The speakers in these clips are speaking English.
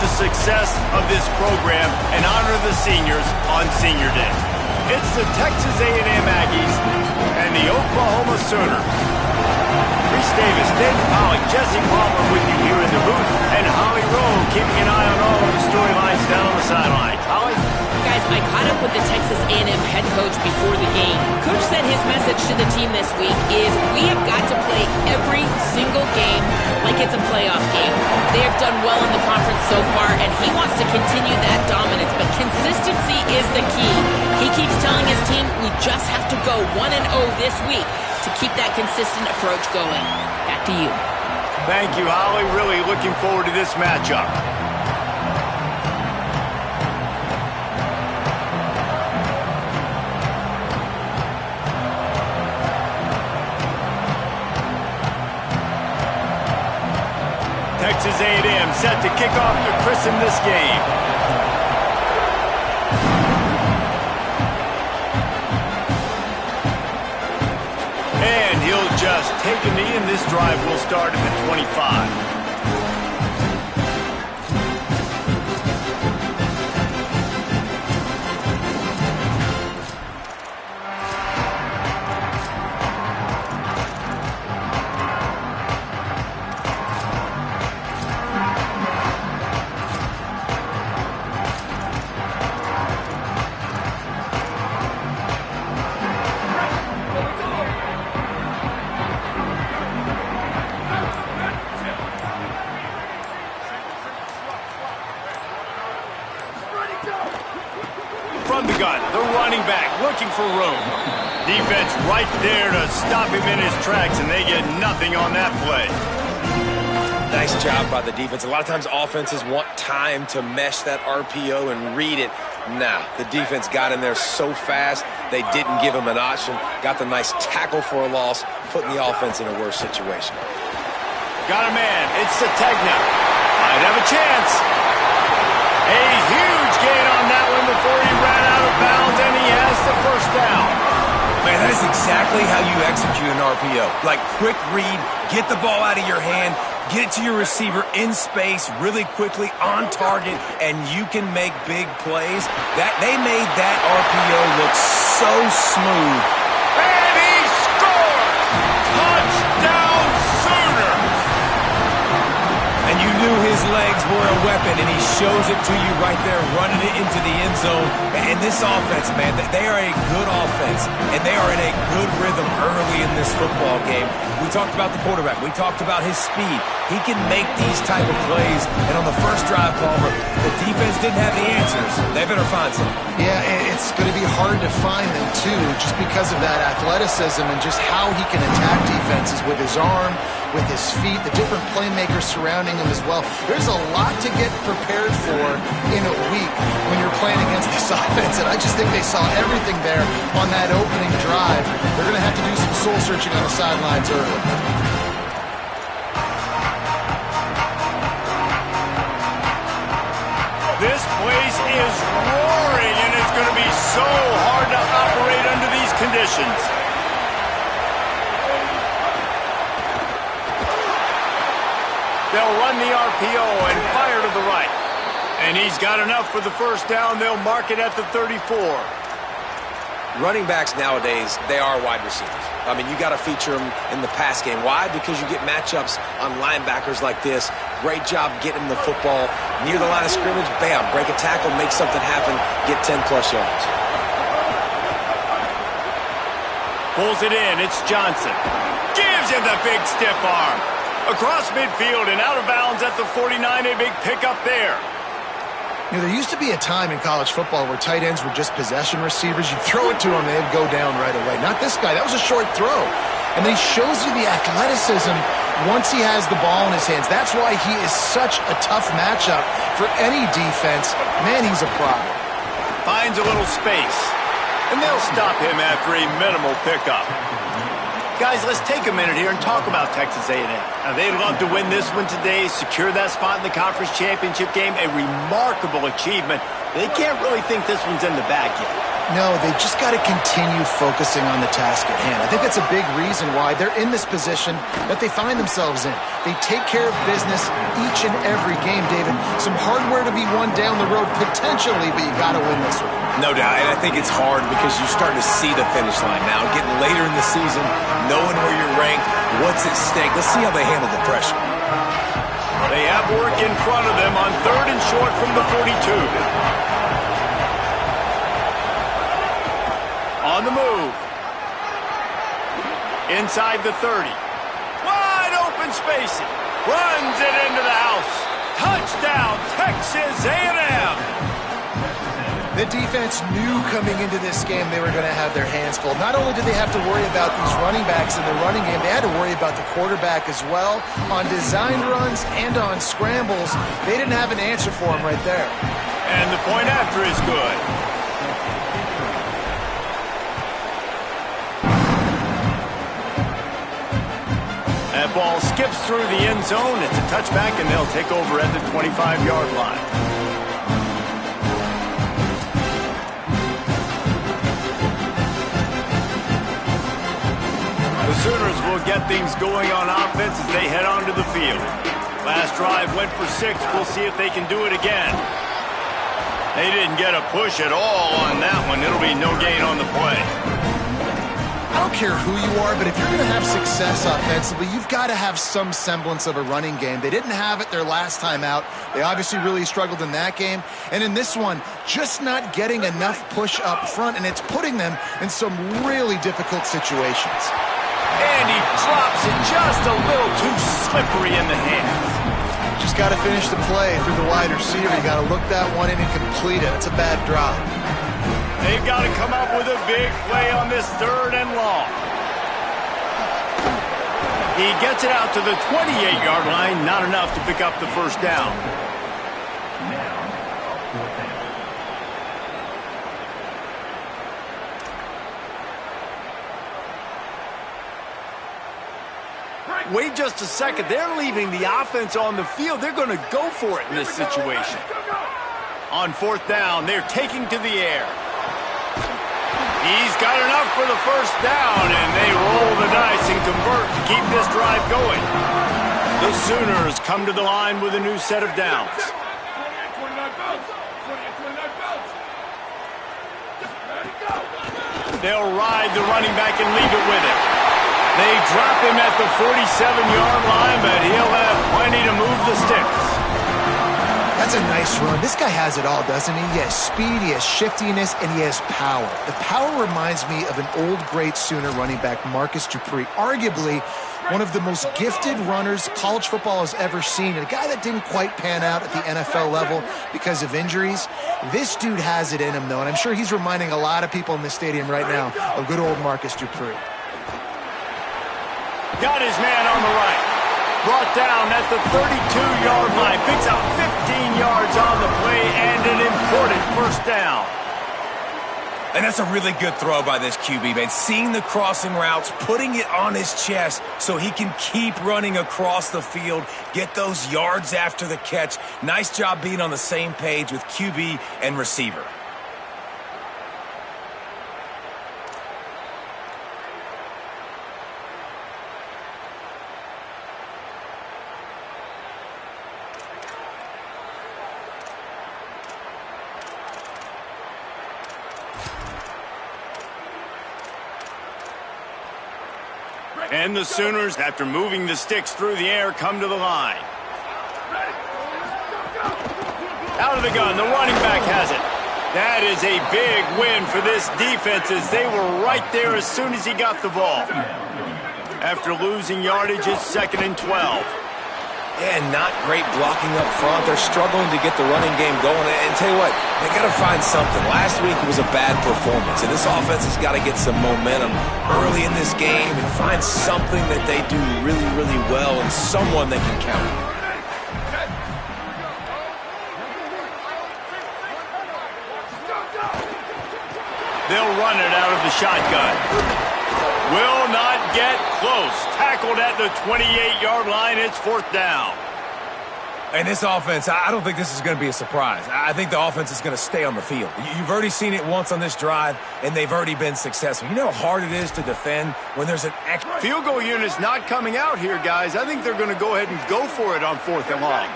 the success of this program and honor the seniors on Senior Day. It's the Texas A&M Aggies and the Oklahoma Sooners. Reese Davis, David Pollock, Jesse Palmer with you here in the booth, and Holly Rowe keeping an eye on all of the storylines down on the sideline. Holly? Guys, I caught up with the Texas A&M head coach before the game. Coach said his message to the team this week is we have got to play every single game like it's a playoff game. They have done well in the conference so far, and he wants to continue that dominance, but consistency is the key. He keeps telling his team we just have to go 1-0 this week to keep that consistent approach going. Back to you. Thank you, Holly. Really looking forward to this matchup. Texas A&M set to kick off to christen this game. And he'll just take a knee, and this drive will start at the 25. From the gun, the running back looking for room. Defense right there to stop him in his tracks, and they get nothing on that play. Nice job by the defense. A lot of times offenses want time to mesh that RPO and read it. Nah, the defense got in there so fast, they didn't give him an option. Got the nice tackle for a loss, putting the offense in a worse situation. Got a man. It's Sategna. Might have a chance. A huge gain on that one before he ran out of bounds, and he has the first down. Man, that is exactly how you execute an RPO. Like, quick read, get the ball out of your hand, get it to your receiver in space really quickly, on target, and you can make big plays. They made that RPO look so smooth. And he scores! Touchdown Sooner! And you knew his legs were a weapon, and he shows it to you right there, running it into the end zone. And this offense, man, they are a good offense, and they are in a good rhythm early in this football game. We talked about the quarterback. We talked about his speed. He can make these type of plays. And on the first drive, Palmer, the defense didn't have the answers. They better find some. Yeah, it's going to be hard to find them, too, just because of that athleticism and just how he can attack defenses with his arm, with his feet, the different playmakers surrounding him as well. There's a lot to get prepared for in a week when you're playing against this offense, and I just think they saw everything there on that opening drive. They're going to have to do some soul-searching on the sidelines early. This place is roaring, and it's going to be so hard to operate under these conditions. They'll run the RPO and fire to the right. And he's got enough for the first down. They'll mark it at the 34. Running backs nowadays, they are wide receivers. I mean, you got to feature them in the pass game. Why? Because you get matchups on linebackers like this. Great job getting the football near the line of scrimmage. Bam, break a tackle, make something happen, get 10-plus yards. Pulls it in. It's Johnson. Gives him the big stiff arm. Across midfield and out of bounds at the 49. A big pickup there. You know, there used to be a time in college football where tight ends were just possession receivers. You throw it to them, they'd go down right away. Not this guy. That was a short throw. And then he shows you the athleticism once he has the ball in his hands. That's why he is such a tough matchup for any defense. Man, he's a problem. Finds a little space. And they'll stop him after a minimal pickup. Guys, let's take a minute here and talk about Texas A&M. Now, they'd love to win this one today, secure that spot in the conference championship game, a remarkable achievement. They can't really think this one's in the bag yet. No, they've just got to continue focusing on the task at hand. I think that's a big reason why they're in this position that they find themselves in. They take care of business each and every game, David. Some hardware to be won down the road potentially, but you got to win this one. No doubt, and I think it's hard because you're starting to see the finish line now. Getting later in the season, knowing where you're ranked, what's at stake. Let's see how they handle the pressure. They have work in front of them on 3rd and short from the 42. On the move. Inside the 30. Wide open spacing. Runs it into the house. Touchdown, Texas A&M. The defense knew coming into this game they were going to have their hands full. Not only did they have to worry about these running backs in the running game, they had to worry about the quarterback as well. On designed runs and on scrambles, they didn't have an answer for him right there. And the point after is good. That ball skips through the end zone. It's a touchback, and they'll take over at the 25-yard line. The Sooners will get things going on offense as they head onto the field. Last drive went for 6. We'll see if they can do it again. They didn't get a push at all on that one. It'll be no gain on the play. I don't care who you are, but if you're going to have success offensively, you've got to have some semblance of a running game. They didn't have it their last time out. They obviously really struggled in that game. And in this one, just not getting enough push up front, and it's putting them in some really difficult situations. And he drops it just a little too slippery in the hands. Just got to finish the play through the wide receiver. You got to look that one in and complete it. It's a bad drop. They've got to come up with a big play on this 3rd and long. He gets it out to the 28-yard line, not enough to pick up the first down. Wait just a second. They're leaving the offense on the field. They're going to go for it in this situation. On 4th down, they're taking to the air. He's got enough for the first down, and they roll the dice and convert to keep this drive going. The Sooners come to the line with a new set of downs. They'll ride the running back and leave it with him. They drop him at the 47-yard line, but he'll have plenty to move the sticks. That's a nice run. This guy has it all, doesn't he? He has speed, he has shiftiness, and he has power. The power reminds me of an old great Sooner running back, Marcus Dupree, arguably one of the most gifted runners college football has ever seen, and a guy that didn't quite pan out at the NFL level because of injuries. This dude has it in him, though, and I'm sure he's reminding a lot of people in the stadium right now of good old Marcus Dupree. Got his man on the right. Brought down at the 32-yard line. Picks up 15 yards on the play and an important first down. And that's a really good throw by this QB, man. Seeing the crossing routes, putting it on his chest so he can keep running across the field, get those yards after the catch. Nice job being on the same page with QB and receiver. And the Sooners, after moving the sticks through the air, come to the line. Out of the gun, the running back has it. That is a big win for this defense as they were right there as soon as he got the ball. After losing yardage, it's 2nd and 12. Yeah, not great blocking up front. They're struggling to get the running game going. And tell you what, they got to find something. Last week it was a bad performance, and this offense has got to get some momentum early in this game and find something that they do really, really well and someone they can count on. They'll run it out of the shotgun. Will not get close. Tackled at the 28-yard line. It's 4th down. And this offense, I don't think this is going to be a surprise. I think the offense is going to stay on the field. You've already seen it once on this drive, and they've already been successful. You know how hard it is to defend when there's an extra... Field goal unit's not coming out here, guys. I think they're going to go ahead and go for it on 4th and long.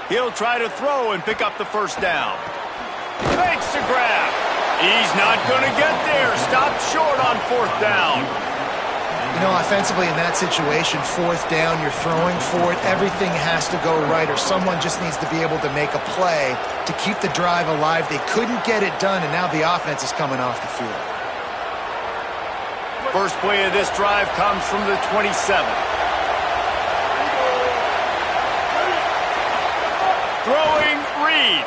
He'll try to throw and pick up the first down. Makes the grab. He's not going to get there. Stopped short on 4th down. You know, offensively in that situation, 4th down, you're throwing for it. Everything has to go right, or someone just needs to be able to make a play to keep the drive alive. They couldn't get it done, and now the offense is coming off the field. First play of this drive comes from the 27. Throwing Reed.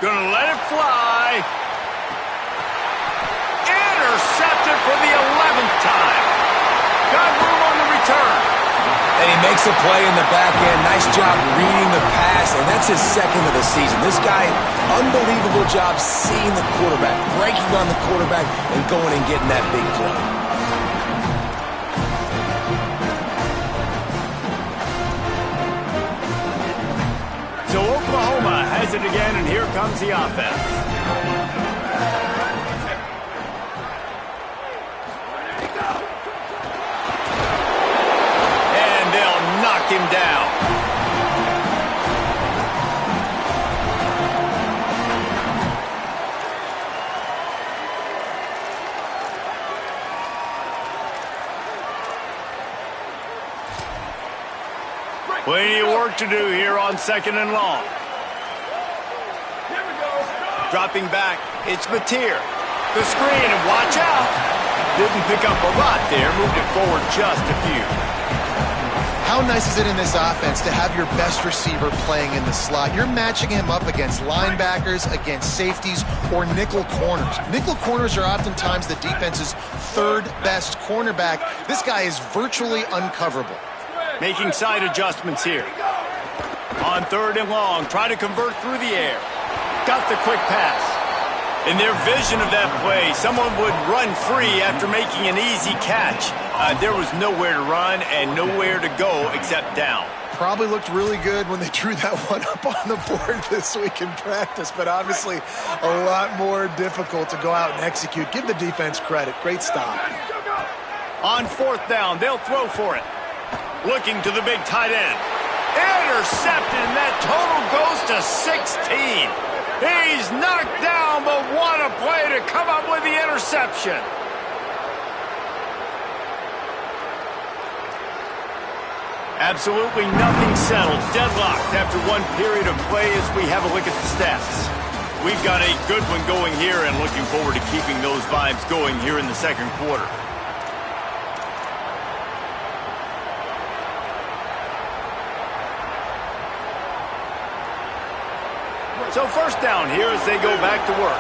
Gonna let it fly. Intercepted for the 11th time. Got room on the return. And he makes a play in the back end. Nice job reading the pass, and that's his 2nd of the season. This guy, unbelievable job seeing the quarterback, breaking on the quarterback, and going and getting that big play. So Oklahoma has it again, and here comes the offense. And they'll knock him down. Plenty of work to do here on 2nd and long. Dropping back, it's Mateer. The screen, and watch out. Didn't pick up a lot there, moved it forward just a few. How nice is it in this offense to have your best receiver playing in the slot? You're matching him up against linebackers, against safeties, or nickel corners. Nickel corners are oftentimes the defense's 3rd best cornerback. This guy is virtually uncoverable. Making side adjustments here. On 3rd and long, try to convert through the air. Got the quick pass. In their vision of that play, someone would run free after making an easy catch. There was nowhere to run and nowhere to go except down. Probably looked really good when they drew that one up on the board this week in practice, but obviously a lot more difficult to go out and execute. Give the defense credit. Great stop. On 4th down, they'll throw for it. Looking to the big tight end. Intercepted, and that total goes to 16. He's knocked down, but what a play to come up with the interception. Absolutely nothing settled. Deadlocked after one period of play as we have a look at the stats. We've got a good one going here and looking forward to keeping those vibes going here in the 2nd quarter. So 1st down here as they go back to work.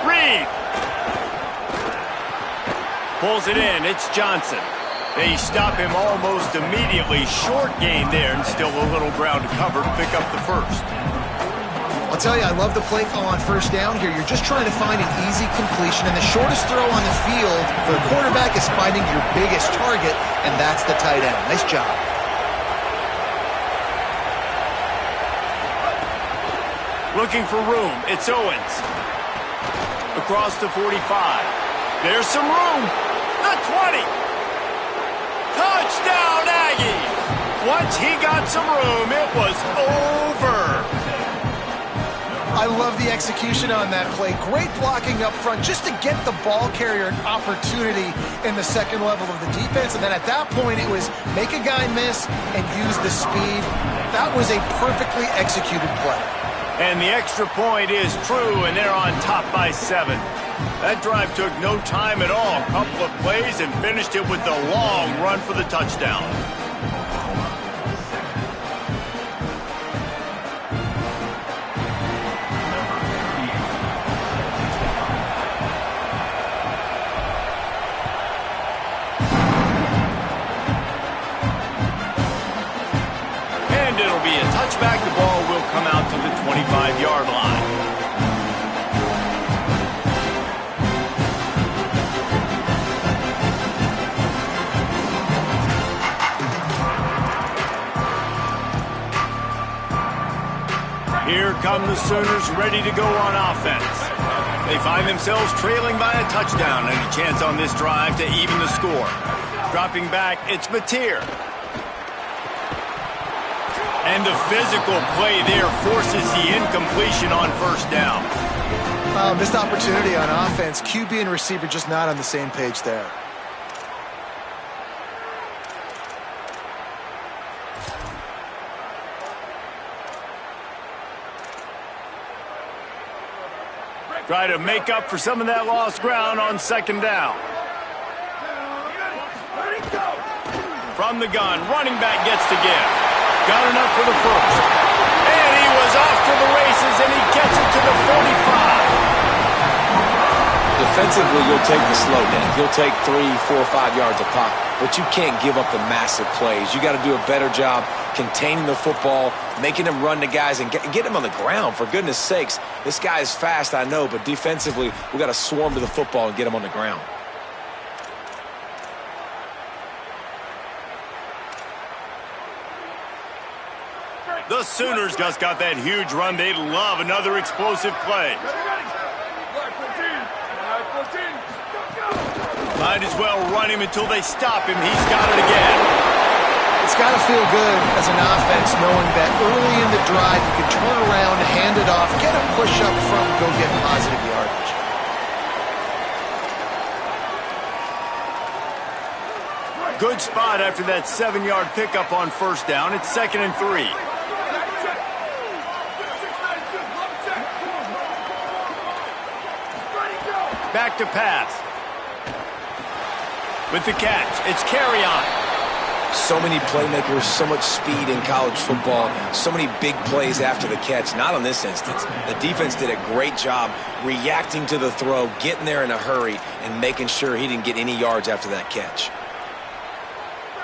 Reed. Pulls it in. It's Johnson. They stop him almost immediately. Short gain there, and still a little ground to cover to pick up the 1st. I'll tell you, I love the play call on 1st down here. You're just trying to find an easy completion, and the shortest throw on the field for the quarterback is finding your biggest target, and that's the tight end. Nice job. Looking for room. It's Owens. Across the 45. There's some room. The 20. Touchdown, Aggies. Once he got some room, it was over. I love the execution on that play. Great blocking up front just to get the ball carrier an opportunity in the 2nd level of the defense. And then at that point, it was make a guy miss and use the speed. That was a perfectly executed play. And the extra point is true, and they're on top by 7. That drive took no time at all. A couple of plays and finished it with the long run for the touchdown. It'll be a touchback Here come the Sooners ready to go on offense. They find themselves trailing by a touchdown and a chance on this drive to even the score. Dropping back, it's Mateer. And the physical play there forces the incompletion on first down. Missed opportunity on offense. QB and receiver just not on the same page there. Try to make up for some of that lost ground on second down. From the gun, running back gets to give. Got enough for the first. And he was off to the races, and he gets it to the 45. Defensively, you'll take the slow down. You'll take 3, 4, 5 yards a pop, but you can't give up the massive plays. You got to do a better job containing the football, making them run to guys, and get them on the ground, for goodness sakes. This guy is fast, I know, but defensively, we got to swarm to the football and get him on the ground. The Sooners just got that huge run. They love another explosive play. Might as well run him until they stop him. He's got it again. It's got to feel good as an offense knowing that early in the drive you can turn around, hand it off, get a push up front, go get positive yardage. Good spot after that 7-yard pickup on first down. It's 2nd and 3. Back to pass. With the catch, it's carry on. So many playmakers, so much speed in college football, so many big plays after the catch. Not on this instance. The defense did a great job reacting to the throw, getting there in a hurry, and making sure he didn't get any yards after that catch.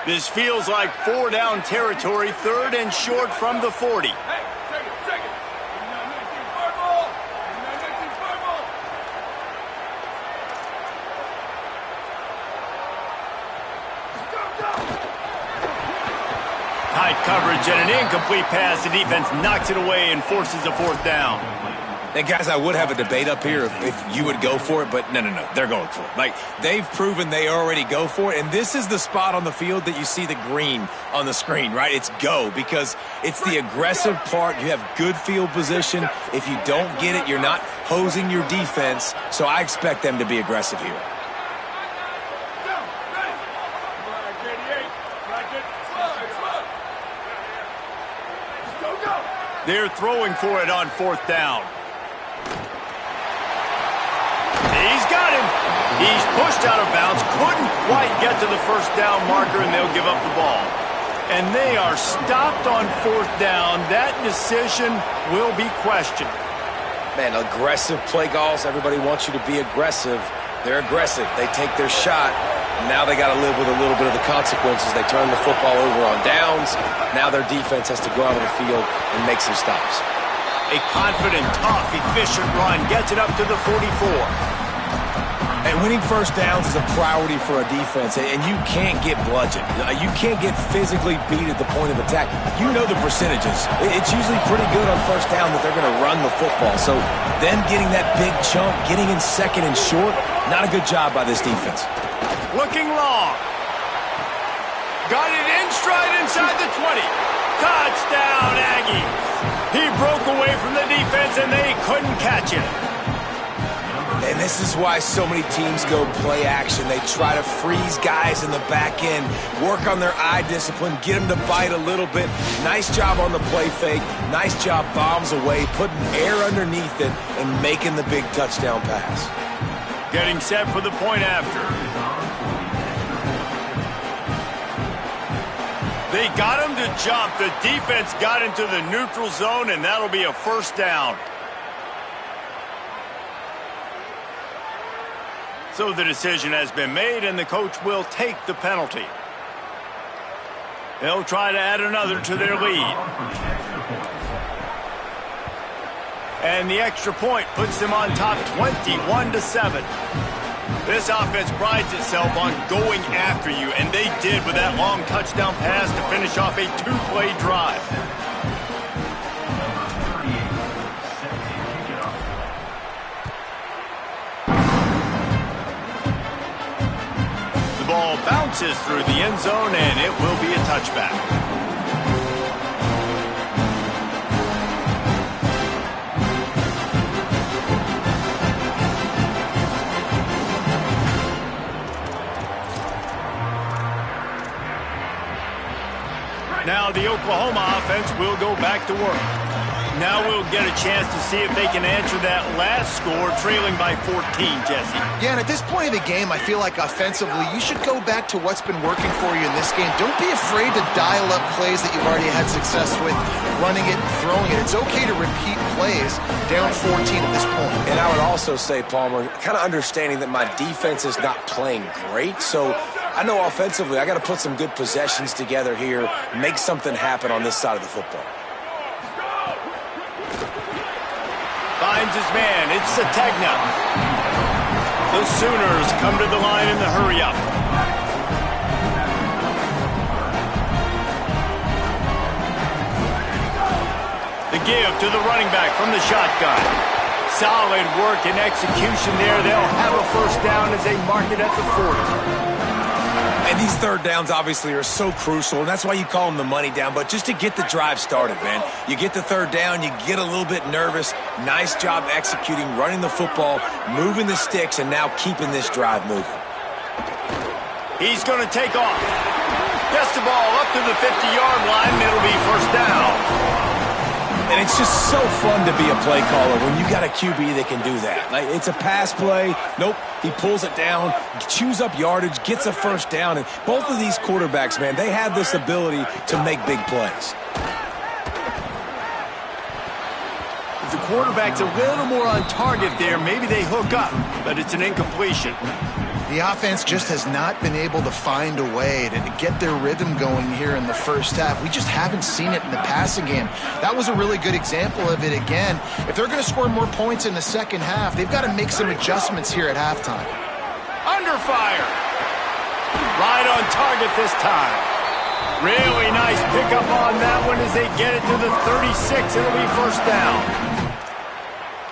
This feels like 4-down territory, 3rd and short from the 40. Tight coverage and an incomplete pass. The defense knocks it away and forces a 4th down. And guys, I would have a debate up here if you would go for it, but no, they're going for it. Like, they've proven they already go for it, and this is the spot on the field that you see the green on the screen, right? It's go, because it's the aggressive part. You have good field position. If you don't get it, you're not hosing your defense, so I expect them to be aggressive here. They're throwing for it on 4th down. He's got him. He's pushed out of bounds. Couldn't quite get to the 1st down marker, and they'll give up the ball. And they are stopped on 4th down. That decision will be questioned. Man, aggressive play calls. Everybody wants you to be aggressive. They're aggressive. They take their shot. Now they got to live with a little bit of the consequences. They turn the football over on downs. Now their defense has to go out on the field and make some stops. A confident, tough, efficient run gets it up to the 44. And winning first downs is a priority for a defense, and you can't get bludgeoned. You can't get physically beat at the point of attack. You know the percentages. It's usually pretty good on first down that they're going to run the football. So them getting that big chunk, getting in 2nd and short, not a good job by this defense. Looking long. Got it in stride inside the 20. Touchdown, Aggies. He broke away from the defense, and they couldn't catch him. And this is why so many teams go play action. They try to freeze guys in the back end, work on their eye discipline, get them to bite a little bit. Nice job on the play fake. Nice job bombs away, putting air underneath it, and making the big touchdown pass. Getting set for the point after. They got him to jump. The defense got into the neutral zone, and that'll be a 1st down. So the decision has been made, and the coach will take the penalty. They'll try to add another to their lead. And the extra point puts them on top 21-7. This offense prides itself on going after you, and they did with that long touchdown pass to finish off a 2-play drive. bounces through the end zone, and it will be a touchback. Now the Oklahoma offense will go back to work. Now we'll get a chance to see if they can answer that last score, trailing by 14, Jesse. Yeah, and at this point of the game, I feel like offensively, you should go back to what's been working for you in this game. Don't be afraid to dial up plays that you've already had success with, running it and throwing it. It's okay to repeat plays down 14 at this point. And I would also say, Palmer, kind of understanding that my defense is not playing great, so I know offensively I got to put some good possessions together here, make something happen on this side of the football. Finds his man. It's Sategna. The Sooners come to the line in the hurry-up. The give to the running back from the shotgun. Solid work and execution there. They'll have a first down as they mark it at the 40. And these third downs obviously are so crucial, and that's why you call them the money down. But just to get the drive started, man, you get the third down, you get a little bit nervous. Nice job executing, running the football, moving the sticks, and now keeping this drive moving. He's going to take off. Gets the ball up to the 50-yard line, and it'll be first down. And it's just so fun to be a play caller when you got a QB that can do that. Like, it's a pass play. Nope, he pulls it down, chews up yardage, gets a first down. And both of these quarterbacks, man, they have this ability to make big plays. If the quarterback's a little more on target there, maybe they hook up, but it's an incompletion. The offense just has not been able to find a way to get their rhythm going here in the first half. We just haven't seen it in the passing game. That was a really good example of it again. If they're going to score more points in the second half, they've got to make some adjustments here at halftime. Under fire. Right on target this time. Really nice pickup on that one as they get it to the 36. It'll be first down.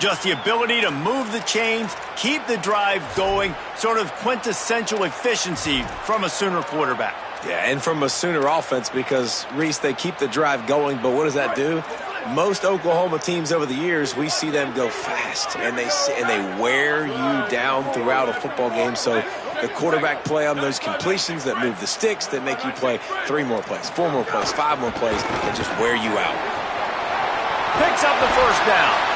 Just the ability to move the chains, keep the drive going, sort of quintessential efficiency from a Sooner quarterback. Yeah, and from a Sooner offense because, Reese, they keep the drive going, but what does that do? Most Oklahoma teams over the years, we see them go fast, and they wear you down throughout a football game. So the quarterback play on those completions that move the sticks, that make you play 3 more plays, 4 more plays, 5 more plays, that just wear you out. Picks up the first down.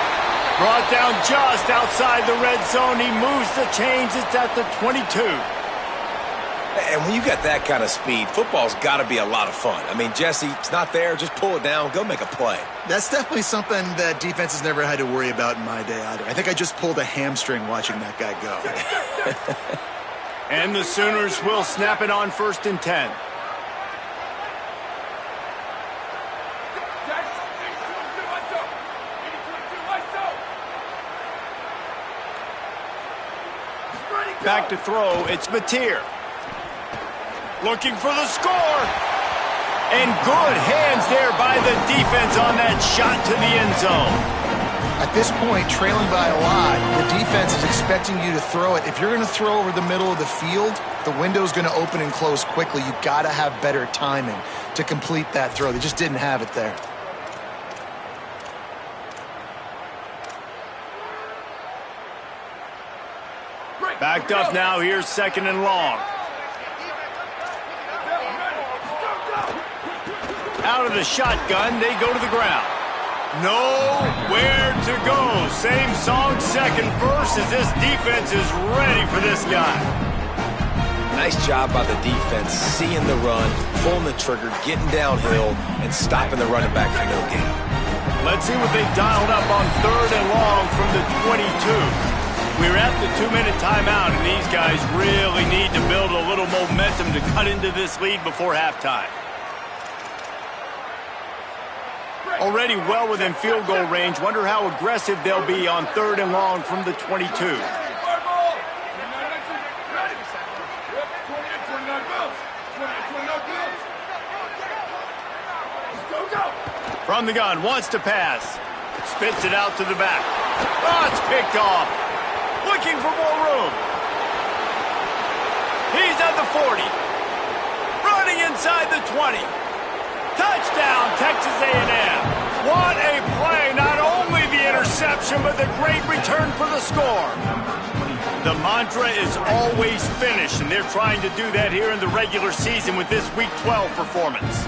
Brought down just outside the red zone. He moves the chains. It's at the 22. And when you got that kind of speed, football's got to be a lot of fun. I mean, Jesse, it's not there. Just pull it down. Go make a play. That's definitely something that defense has never had to worry about in my day either. I think I just pulled a hamstring watching that guy go. And the Sooners will snap it on 1st and 10. Back to throw, it's Mateer. Looking for the score. And good hands there by the defense on that shot to the end zone. At this point, trailing by a lot, the defense is expecting you to throw it. If you're going to throw over the middle of the field, the window's going to open and close quickly. You've got to have better timing to complete that throw. They just didn't have it there. Backed up now, here's 2nd and long. Out of the shotgun, they go to the ground. Nowhere to go. Same song, second verse, as this defense is ready for this guy. Nice job by the defense, seeing the run, pulling the trigger, getting downhill, and stopping the running back for no gain. Let's see what they've dialed up on 3rd and long from the 22. We're at the 2-minute timeout, and these guys really need to build a little momentum to cut into this lead before halftime. Already well within field goal range. Wonder how aggressive they'll be on 3rd and long from the 22. From the gun, wants to pass. Spits it out to the back. Oh, it's picked off. Looking for more room. He's at the 40. running inside the 20. Touchdown, Texas A&M. What a play. Not only the interception, but the great return for the score. The mantra is always finish, and they're trying to do that here in the regular season with this Week 12 performance.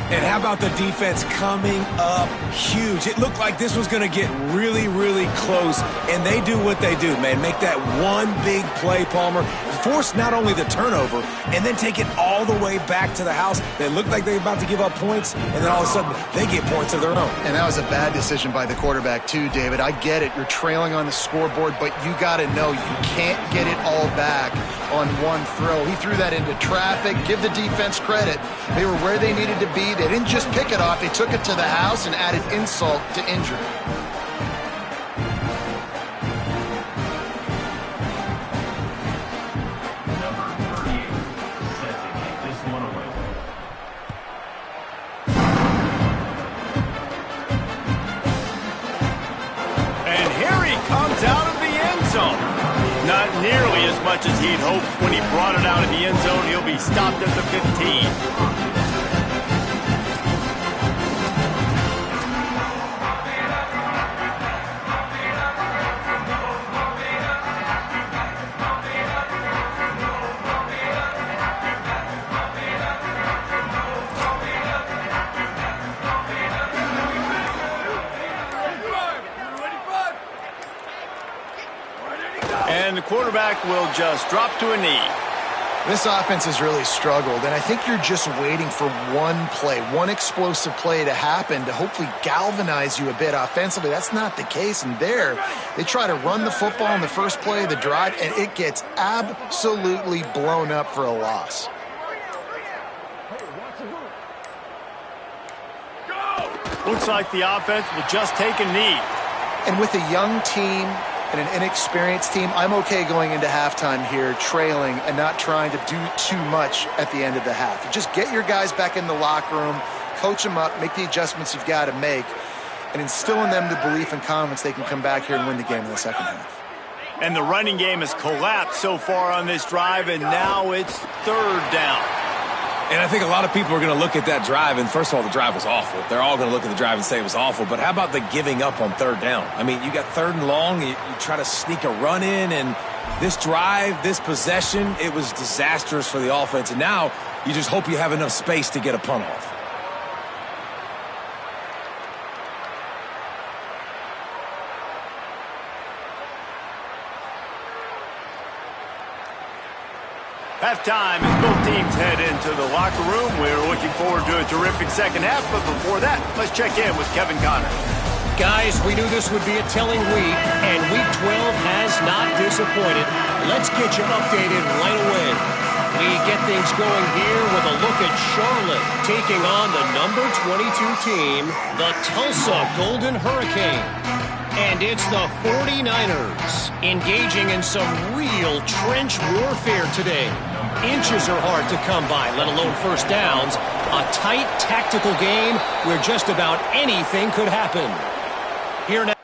And how about the defense coming up huge? It looked like this was going to get really, really close, and they do what they do, man. Make that one big play, Palmer. Force not only the turnover, and then take it all the way back to the house. They looked like they were about to give up points, and then all of a sudden, they get points of their own. And that was a bad decision by the quarterback, too, David. I get it. You're trailing on the scoreboard, but you got to know you can't get it all back on one throw. He threw that into traffic. Give the defense credit. They were where they needed to be. They didn't just pick it off. They took it to the house and added insult to injury. And here he comes out of the end zone. Not nearly as much as he'd hoped when he brought it out of the end zone. He'll be stopped at the 15. And the quarterback will just drop to a knee. This offense has really struggled, and I think you're just waiting for one play, one explosive play to happen to hopefully galvanize you a bit offensively. That's not the case, and there they try to run the football in the first play of the drive, and it gets absolutely blown up for a loss. Looks like the offense will just take a knee. And with a young team and an inexperienced team, I'm okay going into halftime here, trailing and not trying to do too much at the end of the half. Just get your guys back in the locker room, coach them up, make the adjustments you've got to make, and instill in them the belief and confidence they can come back here and win the game in the second half. And the running game has collapsed so far on this drive, and now it's third down. And I think a lot of people are going to look at that drive, and first of all, the drive was awful. They're all going to look at the drive and say it was awful, but how about the giving up on third down? I mean, you got third and long, you try to sneak a run in, and this drive, this possession, it was disastrous for the offense, and now you just hope you have enough space to get a punt off. Halftime as both teams head into the locker room. We're looking forward to a terrific second half, but before that, let's check in with Kevin Connor. Guys, we knew this would be a telling week, and Week 12 has not disappointed. Let's get you updated right away. We get things going here with a look at Charlotte taking on the number 22 team, the Tulsa Golden Hurricane. And it's the 49ers engaging in some real trench warfare today. Inches are hard to come by, let alone first downs. A tight tactical game where just about anything could happen. Here now.